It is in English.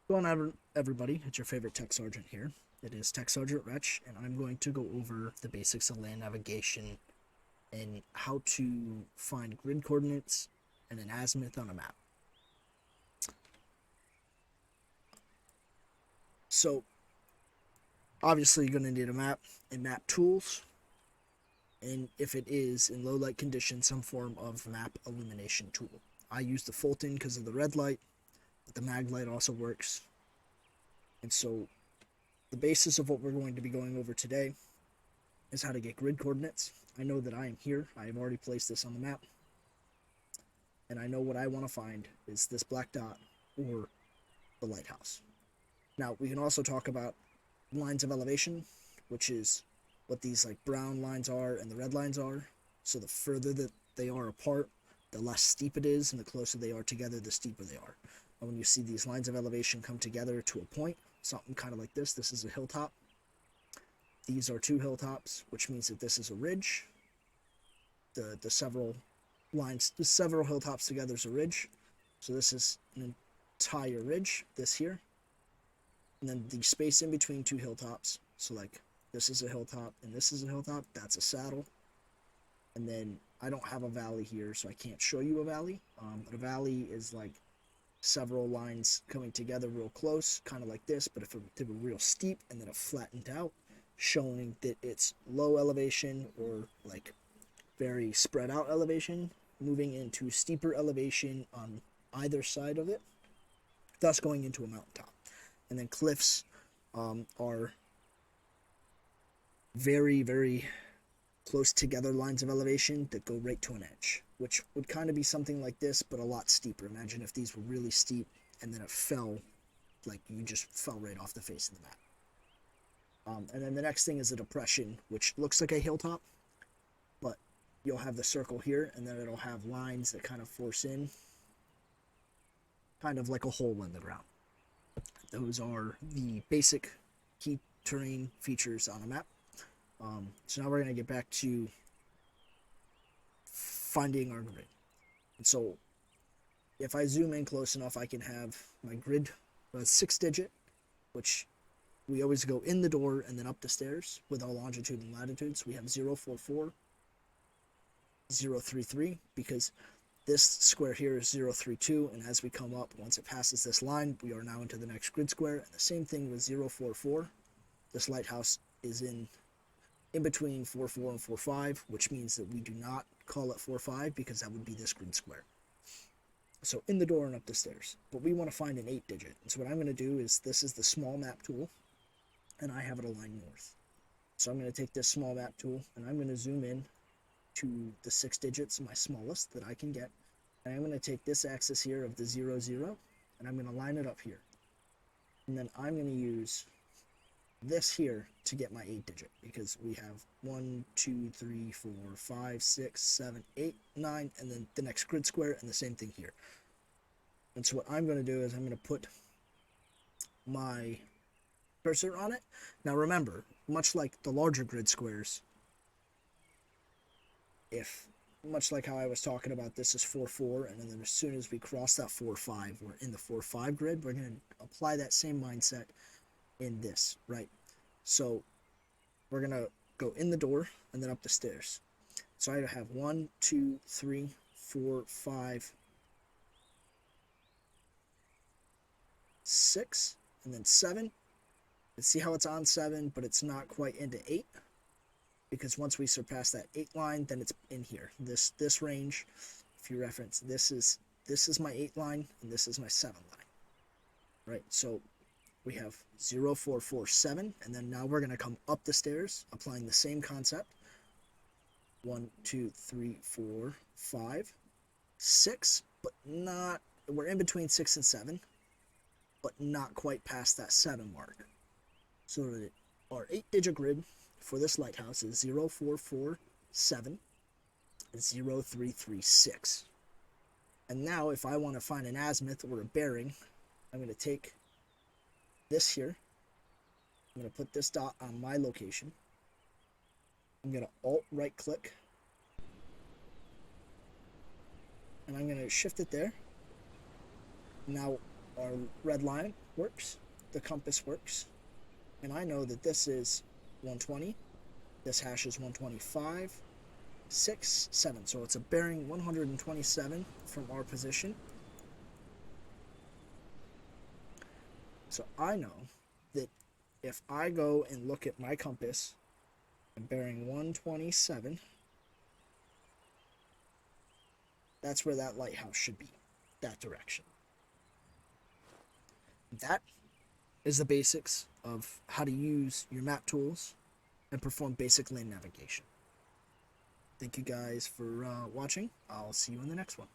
Going on, everybody? It's your favorite tech sergeant here. It is TSgt Wretch, and I'm going to go over the basics of land navigation and how to find grid coordinates and an azimuth on a map. So, obviously, you're going to need a map and map tools, and if it is in low light conditions, some form of map illumination tool. I use the Fulton because of the red light, but the mag light also works. And so, the basis of what we're going to be going over today is how to get grid coordinates. I know that I am here. I have already placed this on the map. And I know what I want to find is this black dot or the lighthouse. Now, we can also talk about lines of elevation, which is what these like brown lines are and the red lines are. So the further that they are apart, the less steep it is, and the closer they are together, the steeper they are. And when you see these lines of elevation come together to a point, something kind of like this is a hilltop. These are two hilltops, which means that this is a ridge. The several lines, the several hilltops together is a ridge. So this is an entire ridge, this here. And then the space in between two hilltops. So like this is a hilltop and this is a hilltop, that's a saddle. And then I don't have a valley here, so I can't show you a valley. But a valley is like several lines coming together real close, kind of like this, but if they were real steep and then it flattened out, showing that it's low elevation or like very spread out elevation, moving into steeper elevation on either side of it, thus going into a mountaintop. And then cliffs are very, very close together lines of elevation that go right to an edge, which would kind of be something like this, but a lot steeper. Imagine if these were really steep and then it fell, like you just fell right off the face of the map. And then the next thing is a depression, which looks like a hilltop, but you'll have the circle here, and then it'll have lines that kind of force in, kind of like a hole in the ground. Those are the basic key terrain features on a map. So now we're going to get back to finding our grid. And so if I zoom in close enough, I can have my grid, a 6-digit, which we always go in the door and then up the stairs with our longitude and latitudes. We have 044, 033, because this square here is 032, and as we come up, once it passes this line, we are now into the next grid square. And the same thing with 044. This lighthouse is in between 44 and 45, which means that we do not call it 45 because that would be this grid square. So in the door and up the stairs. But we want to find an 8-digit. And so what I'm going to do is, this is the small map tool, and I have it aligned north. So I'm going to take this small map tool, and I'm going to zoom in to the 6 digits, my smallest that I can get. And I'm going to take this axis here of the 0, 0, and I'm going to line it up here. And then I'm going to use this here to get my 8-digit, because we have 1, 2, 3, 4, 5, 6, 7, 8, 9, and then the next grid square, and the same thing here. And so what I'm going to do is I'm going to put my cursor on it. Now remember, much like the larger grid squares, if much like how I was talking about, this is 4-4, and then as soon as we cross that 4-5, we're in the 4-5 grid. We're going to apply that same mindset in this, right? So we're going to go in the door and then up the stairs. So I have 1, 2, 3, 4, 5, 6, and then 7. Let's see how it's on 7, but it's not quite into 8, because once we surpass that 8 line, then it's in here. This range, if you reference, this is my 8 line, and this is my 7 line, right? So we have 0, 4, 4, 7, and then now we're going to come up the stairs, applying the same concept. 1, 2, 3, 4, 5, 6, but not, we're in between 6 and 7, but not quite past that 7 mark. So that our 8-digit grid for this lighthouse is 0, 4, 4, 7, and 0, 3, 3, 6. And now if I want to find an azimuth or a bearing, I'm going to take this here. I'm going to put this dot on my location. I'm going to alt right click, and I'm going to shift it there. Now our red line works, the compass works, and I know that this is 120, this hash is 125, 6, 7. So it's a bearing 127 from our position. So I know that if I go and look at my compass and bearing 127, that's where that lighthouse should be, that direction. That is the basics of how to use your map tools and perform basic land navigation. Thank you guys for watching. I'll see you in the next one.